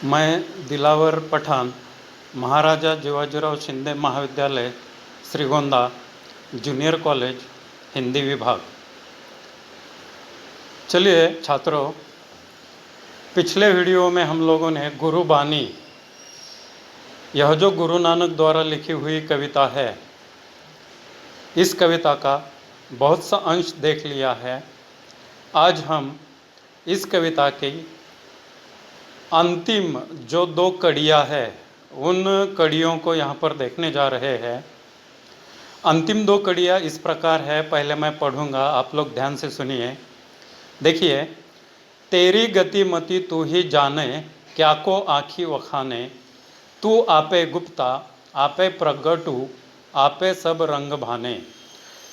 मैं दिलावर पठान, महाराजा जीवाजीराव शिंदे महाविद्यालय Shrigonda, junior college, Hindi विभाग। चलिए छात्रों, पिछले वीडियो में हम लोगों ने गुरुबानी, यह जो गुरु नानक द्वारा लिखी हुई कविता है, इस कविता का बहुत सा अंश देख लिया है। आज हम इस कविता की अंतिम जो 2 कड़ियाँ है, उन कड़ियों को यहाँ पर देखने जा रहे हैं। अंतिम 2 कड़ियाँ इस प्रकार है, पहले मैं पढ़ूंगा, आप लोग ध्यान से सुनिए। देखिए, तेरी गति मति तू ही जाने, क्या को आँखी वखाने, तू आपे गुप्ता आपे प्रगटू, आपे सब रंग भाने,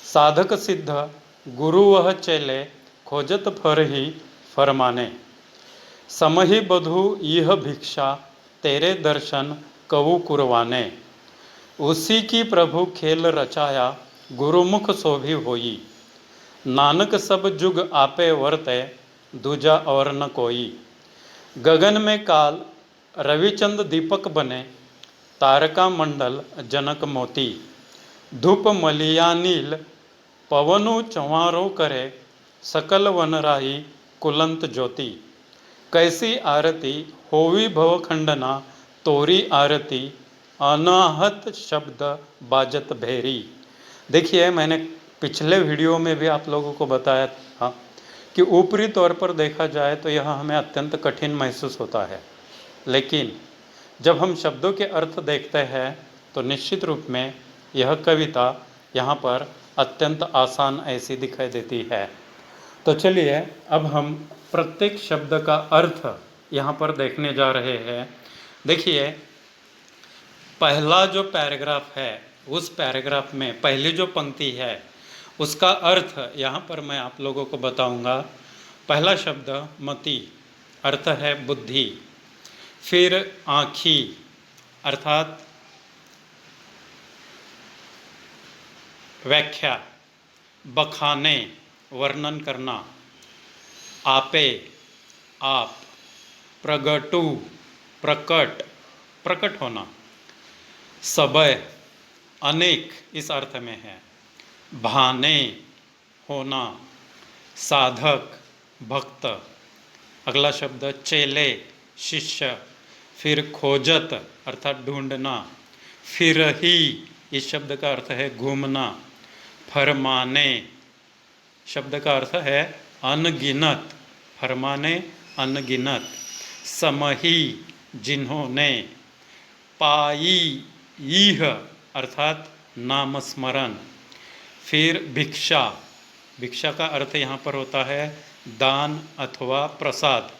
साधक सिद्ध गुरु वह चेले, खोजत फर ही फरमाने, समहि बधु यह भिक्षा, तेरे दर्शन कवु कुरवाने, उसी की प्रभु खेल रचाया, गुरुमुख शोभी होई, नानक सब जुग आपे वर्ते, दूजा और न कोई, गगन में काल रविचंद दीपक बने, तारका मंडल जनक मोती, धूप मलिया नील पवनु चंवारो करे, सकल वनराही कुलंत ज्योति, कैसी आरती होवी भवखंडना, तोरी आरती अनाहत शब्द बाजत भेरी। देखिए, मैंने पिछले वीडियो में भी आप लोगों को बताया था कि ऊपरी तौर पर देखा जाए तो यह हमें अत्यंत कठिन महसूस होता है, लेकिन जब हम शब्दों के अर्थ देखते हैं तो निश्चित रूप में यह कविता यहाँ पर अत्यंत आसान ऐसी दिखाई देती है। तो चलिए, अब हम प्रत्येक शब्द का अर्थ यहाँ पर देखने जा रहे हैं। देखिए, पहला जो पैराग्राफ है, उस पैराग्राफ में पहली जो पंक्ति है, उसका अर्थ यहाँ पर मैं आप लोगों को बताऊंगा। पहला शब्द मति, अर्थ है बुद्धि। फिर आँखी, अर्थात व्याख्या, बखाने, वर्णन करना, आपे, आप, प्रगटू, प्रकट, प्रकट होना, सबय, अनेक इस अर्थ में है, भाने, होना, साधक, भक्त। अगला शब्द चेले, शिष्य। फिर खोजत अर्थात ढूंढना, फिर ही इस शब्द का अर्थ है घूमना, फरमाने शब्द का अर्थ है अनगिनत, फरमाने अनगिनत, समही जिन्होंने, पाई यह अर्थात नाम स्मरण। फिर भिक्षा, भिक्षा का अर्थ यहाँ पर होता है दान अथवा प्रसाद।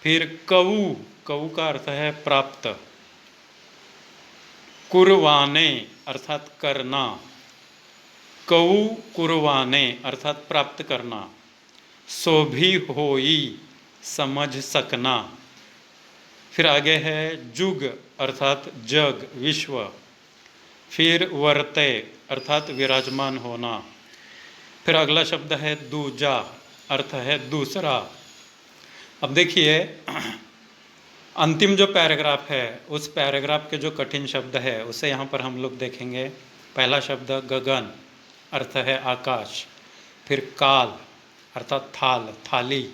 फिर कवु, कवु का अर्थ है प्राप्त। कुरवाने अर्थात करना, कवु कुरवाने अर्थात प्राप्त करना। शोभी होई, समझ सकना। फिर आगे है जुग अर्थात जग, विश्व। फिर वर्ते अर्थात विराजमान होना। फिर अगला शब्द है दूजा, अर्थ है दूसरा। अब देखिए, अंतिम जो पैराग्राफ है, उस पैराग्राफ के जो कठिन शब्द है उसे यहाँ पर हम लोग देखेंगे। पहला शब्द गगन, अर्थ है आकाश। फिर काल अर्थात थाल, थाली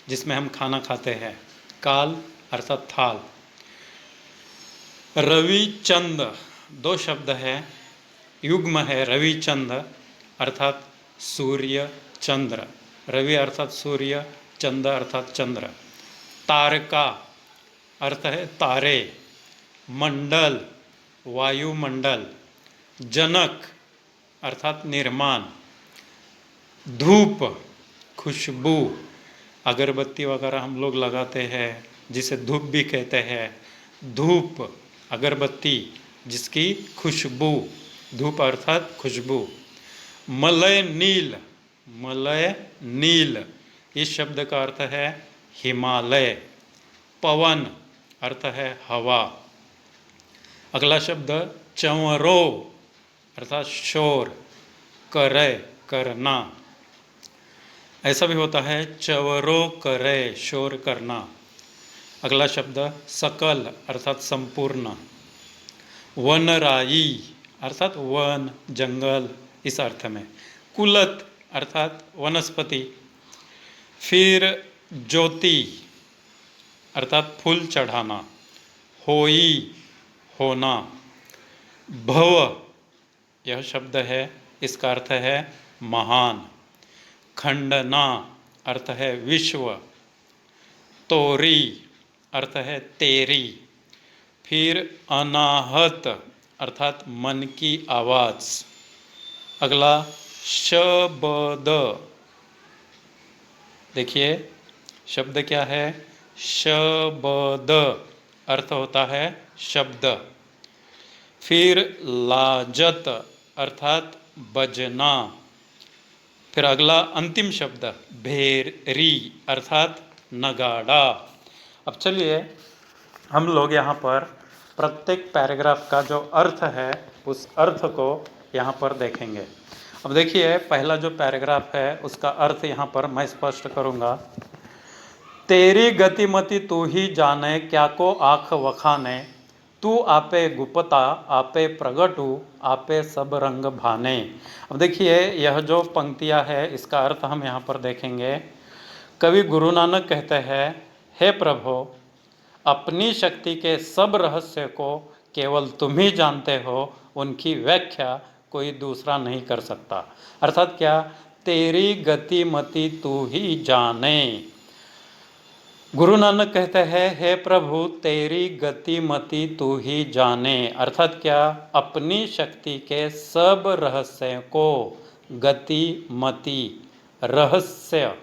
जिसमें हम खाना खाते हैं, काल अर्थात थाल। रविचंद, 2 शब्द है, युग्म है, रविचंद अर्थात सूर्य चंद्र। रवि अर्थात सूर्य, चंद्र अर्थात चंद्र। तारका अर्थ है तारे, मंडल वायुमंडल, जनक अर्थात निर्माण, धूप खुशबू, अगरबत्ती वगैरह हम लोग लगाते हैं जिसे धूप भी कहते हैं। धूप अगरबत्ती जिसकी खुशबू, धूप अर्थात खुशबू। मलय नील, मलय नील इस शब्द का अर्थ है हिमालय। पवन अर्थ है हवा। अगला शब्द चंवरो अर्थात शोर, करे करना, ऐसा भी होता है चवरो करे, शोर करना। अगला शब्द सकल अर्थात संपूर्ण, वनराई अर्थात वन जंगल इस अर्थ में, कुलत अर्थात वनस्पति, फिर ज्योति अर्थात फूल चढ़ाना, होई होना, भव यह शब्द है, इसका अर्थ है महान, खंडना अर्थ है विश्व, तोरी अर्थ है तेरी, फिर अनाहत अर्थात मन की आवाज। अगला शब्द, देखिए शब्द क्या है, शब्द अर्थ होता है शब्द, फिर लाजत अर्थात बजना, फिर अगला अंतिम शब्द भेरी अर्थात नगाड़ा। अब चलिए हम लोग यहाँ पर प्रत्येक पैराग्राफ का जो अर्थ है उस अर्थ को यहाँ पर देखेंगे। अब देखिए पहला जो पैराग्राफ है उसका अर्थ यहाँ पर मैं स्पष्ट करूँगा। तेरी गतिमति तू ही जाने, क्या को आँख वखाने, तू आपे गुप्ता आपे प्रगटू आपे सब रंग भाने। अब देखिए यह जो पंक्तियाँ है इसका अर्थ हम यहाँ पर देखेंगे। कवि गुरु नानक कहते हैं, हे प्रभु अपनी शक्ति के सब रहस्य को केवल तुम ही जानते हो, उनकी व्याख्या कोई दूसरा नहीं कर सकता। अर्थात क्या, तेरी गतिमति तू ही जाने। गुरु नानक कहते हैं, हे प्रभु तेरी गतिमति तू ही जाने, अर्थात क्या, अपनी शक्ति के सब रहस्य को, गतिमति रहस्य,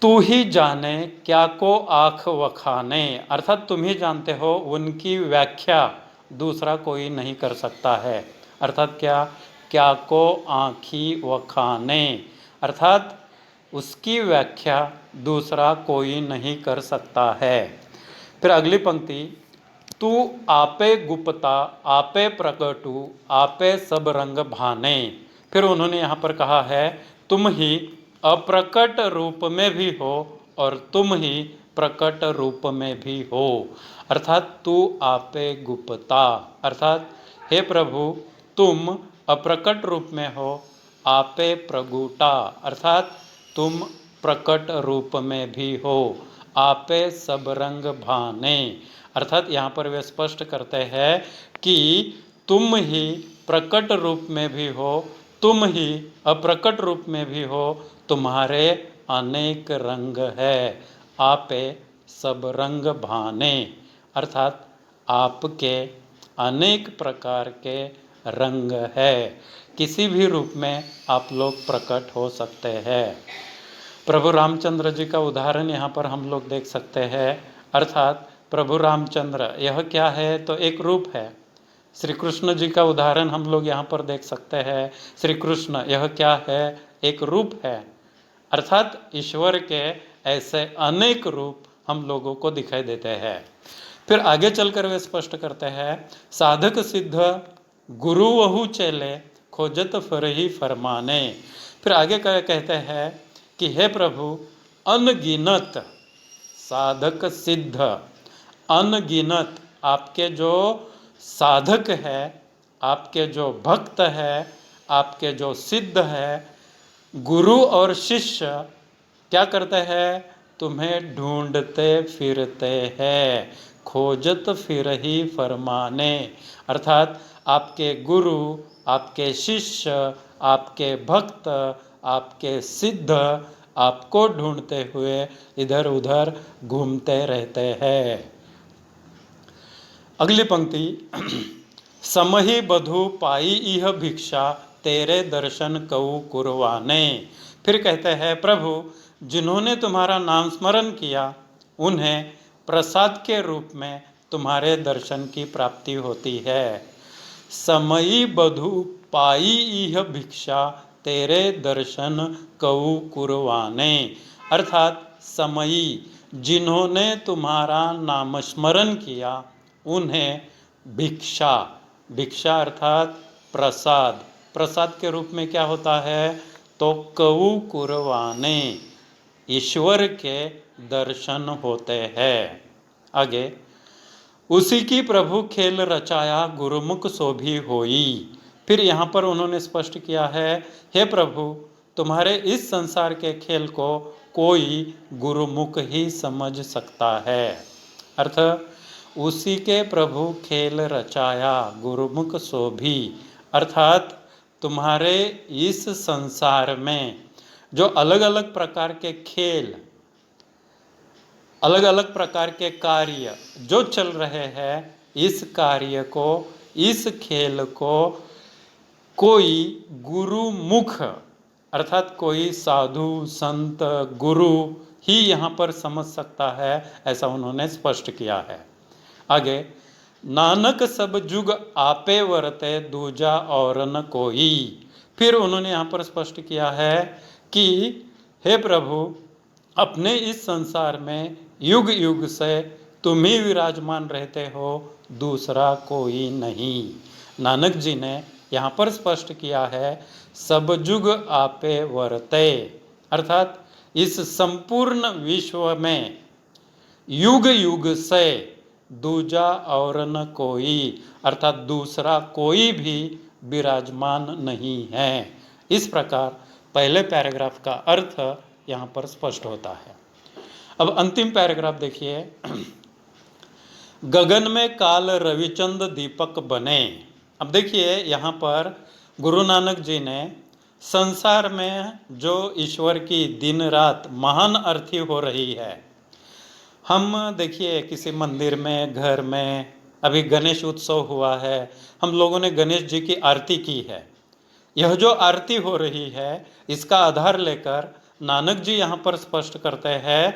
तू ही जाने, क्या को आँख वखाने, अर्थात तुम ही जानते हो, उनकी व्याख्या दूसरा कोई नहीं कर सकता है। अर्थात क्या, क्या को आँखी वखाने, अर्थात उसकी व्याख्या दूसरा कोई नहीं कर सकता है। फिर अगली पंक्ति, तू आपे गुप्ता आपे प्रगटू आपे सब रंग भाने। फिर उन्होंने यहाँ पर कहा है, तुम ही अप्रकट रूप में भी हो और तुम ही प्रकट रूप में भी हो। अर्थात तू आपे गुप्ता, अर्थात हे प्रभु तुम अप्रकट रूप में हो, आपे प्रगुटा अर्थात तुम प्रकट रूप में भी हो, आपे सब रंग भाने, अर्थात यहाँ पर वे स्पष्ट करते हैं कि तुम ही प्रकट रूप में भी हो, तुम ही अप्रकट रूप में भी हो, तुम्हारे अनेक रंग है, आपे सब रंग भाने, अर्थात आपके अनेक प्रकार के रंग है, किसी भी रूप में आप लोग प्रकट हो सकते हैं। प्रभु रामचंद्र जी का उदाहरण यहाँ पर हम लोग देख सकते हैं। अर्थात प्रभु रामचंद्र यह क्या है, तो एक रूप है। श्री कृष्ण जी का उदाहरण हम लोग यहाँ पर देख सकते हैं। श्री कृष्ण यह क्या है, एक रूप है। अर्थात ईश्वर के ऐसे अनेक रूप हम लोगों को दिखाई देते हैं। फिर आगे चलकर वे स्पष्ट करते हैं, साधक सिद्ध गुरु वहु चेले खोजत फरही फरमाने। फिर आगे कहते हैं कि हे प्रभु अनगिनत साधक सिद्ध, अनगिनत आपके जो साधक है, आपके जो भक्त है, आपके जो सिद्ध है, गुरु और शिष्य क्या करते हैं, तुम्हें ढूंढते फिरते हैं, खोजत फिर ही फरमाने, अर्थात आपके गुरु, आपके शिष्य, आपके भक्त, आपके सिद्ध आपको ढूंढते हुए इधर उधर घूमते रहते हैं। अगली पंक्ति, समहि बधु पाई इह भिक्षा तेरे दर्शन कऊ कुरवाने। फिर कहते हैं, प्रभु जिन्होंने तुम्हारा नाम स्मरण किया उन्हें प्रसाद के रूप में तुम्हारे दर्शन की प्राप्ति होती है। समयी बधु पाई इह भिक्षा तेरे दर्शन कऊ कुरवाने, अर्थात समयी जिन्होंने तुम्हारा नाम स्मरण किया उन्हें भिक्षा, भिक्षा अर्थात प्रसाद, प्रसाद के रूप में क्या होता है, तो कऊ कुरवाने ईश्वर के दर्शन होते हैं। आगे, उसी की प्रभु खेल रचाया गुरुमुख शोभी होई। फिर यहाँ पर उन्होंने स्पष्ट किया है, हे प्रभु, तुम्हारे इस संसार के खेल को कोई गुरुमुख ही समझ सकता है। अर्थ, उसी के प्रभु खेल रचाया गुरुमुख शोभी, अर्थात तुम्हारे इस संसार में जो अलग अलग प्रकार के खेल, अलग अलग प्रकार के कार्य जो चल रहे हैं, इस कार्य को, इस खेल को कोई गुरुमुख, अर्थात कोई साधु संत गुरु ही यहाँ पर समझ सकता है, ऐसा उन्होंने स्पष्ट किया है। आगे, नानक सब जुग आपे वरते दूजा और न कोई। फिर उन्होंने यहाँ पर स्पष्ट किया है कि हे प्रभु, अपने इस संसार में युग युग से तुम ही विराजमान रहते हो, दूसरा कोई नहीं। नानक जी ने यहाँ पर स्पष्ट किया है, सब जुग आपे वर्ते, अर्थात इस संपूर्ण विश्व में युग युग से दूजा और न कोई, अर्थात दूसरा कोई भी विराजमान नहीं है। इस प्रकार पहले पैराग्राफ का अर्थ यहाँ पर स्पष्ट होता है। अब अंतिम पैराग्राफ देखिए, गगन में काल रविचंद दीपक बने। अब देखिए यहाँ पर गुरु नानक जी ने संसार में जो ईश्वर की दिन रात महान आरती हो रही है, हम देखिए किसी मंदिर में, घर में, अभी गणेश उत्सव हुआ है, हम लोगों ने गणेश जी की आरती की है। यह जो आरती हो रही है, इसका आधार लेकर नानक जी यहाँ पर स्पष्ट करते हैं,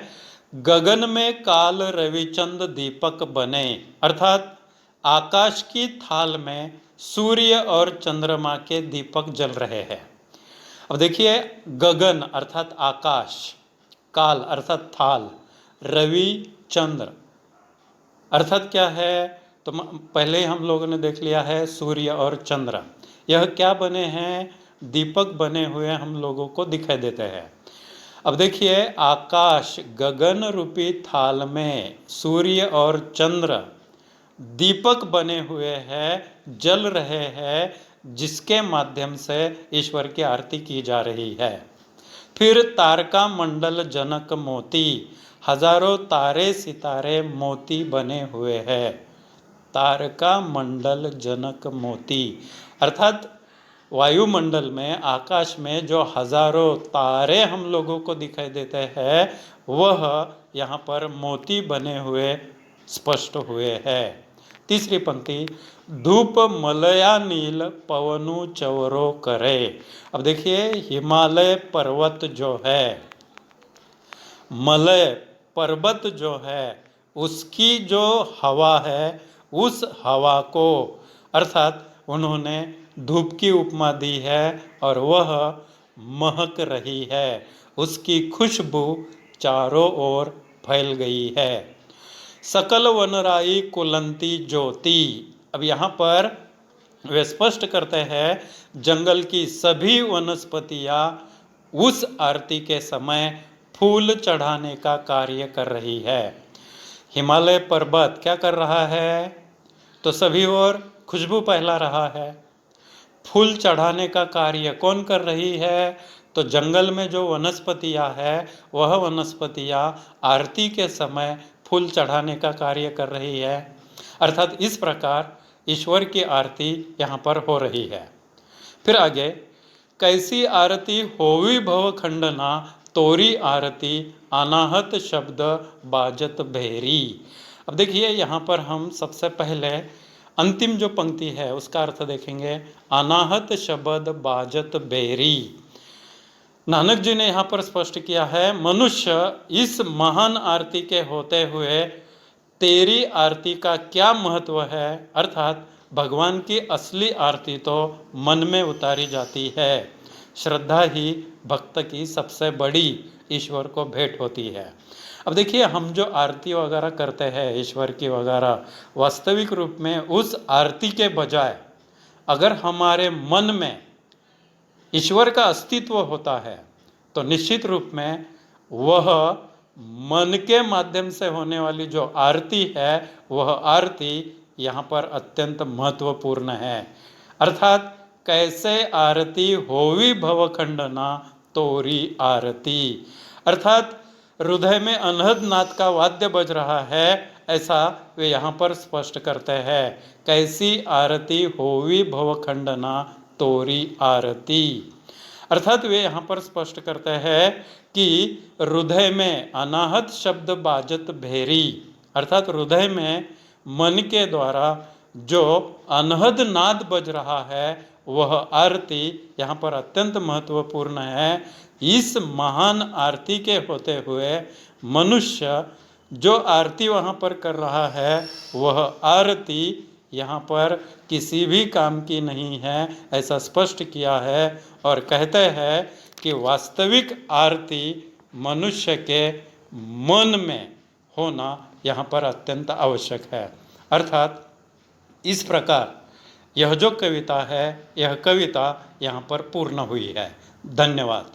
गगन में काल रविचंद दीपक बने, अर्थात आकाश की थाल में सूर्य और चंद्रमा के दीपक जल रहे हैं। अब देखिए, गगन अर्थात आकाश, काल अर्थात थाल, रवि चंद्र अर्थात क्या है, तो पहले हम लोगों ने देख लिया है सूर्य और चंद्र, यह क्या बने हैं, दीपक बने हुए हम लोगों को दिखाई देते हैं। अब देखिए, आकाश गगन रूपी थाल में सूर्य और चंद्र दीपक बने हुए हैं, जल रहे हैं, जिसके माध्यम से ईश्वर की आरती की जा रही है। फिर तारका मंडल जनक मोती, हजारों तारे सितारे मोती बने हुए हैं। तारका मंडल जनक मोती, अर्थात वायुमंडल में, आकाश में जो हजारों तारे हम लोगों को दिखाई देते हैं, वह यहाँ पर मोती बने हुए स्पष्ट हुए हैं। तीसरी पंक्ति, धूप मलया नील पवनु चवरो करे। अब देखिए, हिमालय पर्वत जो है, मलय पर्वत जो है, उसकी जो हवा है, उस हवा को, अर्थात उन्होंने धूप की उपमा दी है और वह महक रही है, उसकी खुशबू चारों ओर फैल गई है। सकल वनराई कुलंती ज्योति। अब यहाँ पर वे स्पष्ट करते हैं, जंगल की सभी वनस्पतियाँ उस आरती के समय फूल चढ़ाने का कार्य कर रही है। हिमालय पर्वत क्या कर रहा है, तो सभी ओर खुशबू फैला रहा है। फूल चढ़ाने का कार्य कौन कर रही है, तो जंगल में जो वनस्पतियाँ है, वह वनस्पतियाँ आरती के समय फूल चढ़ाने का कार्य कर रही है। अर्थात इस प्रकार ईश्वर की आरती यहाँ पर हो रही है। फिर आगे, कैसी आरती होवी भव खंडना, तोरी आरती अनाहत शब्द बाजत भेरी। अब देखिए, यहाँ पर हम सबसे पहले अंतिम जो पंक्ति है उसका अर्थ देखेंगे, अनाहत शब्द बाजत बेरी। नानक जी ने यहाँ पर स्पष्ट किया है, मनुष्य इस महान आरती के होते हुए तेरी आरती का क्या महत्व है, अर्थात भगवान की असली आरती तो मन में उतारी जाती है। श्रद्धा ही भक्त की सबसे बड़ी ईश्वर को भेंट होती है। अब देखिए, हम जो आरती वगैरह करते हैं ईश्वर की वगैरह, वास्तविक रूप में उस आरती के बजाय अगर हमारे मन में ईश्वर का अस्तित्व होता है, तो निश्चित रूप में वह मन के माध्यम से होने वाली जो आरती है वह आरती यहाँ पर अत्यंत महत्वपूर्ण है। अर्थात कैसे आरती होवी भवखंडना तोरी आरती, अर्थात हृदय में अनहद नाद का वाद्य बज रहा है, ऐसा वे यहाँ पर स्पष्ट करते हैं। कैसी आरती होवी भवखंडना तोरी आरती, अर्थात वे यहाँ पर स्पष्ट करते हैं कि हृदय में अनाहत शब्द बाजत भेरी, अर्थात हृदय में मन के द्वारा जो अनहद नाद बज रहा है वह आरती यहाँ पर अत्यंत महत्वपूर्ण है। इस महान आरती के होते हुए मनुष्य जो आरती वहाँ पर कर रहा है वह आरती यहाँ पर किसी भी काम की नहीं है, ऐसा स्पष्ट किया है। और कहते हैं कि वास्तविक आरती मनुष्य के मन में होना यहाँ पर अत्यंत आवश्यक है। अर्थात इस प्रकार यह जो कविता है, यह कविता यहाँ पर पूर्ण हुई है। धन्यवाद।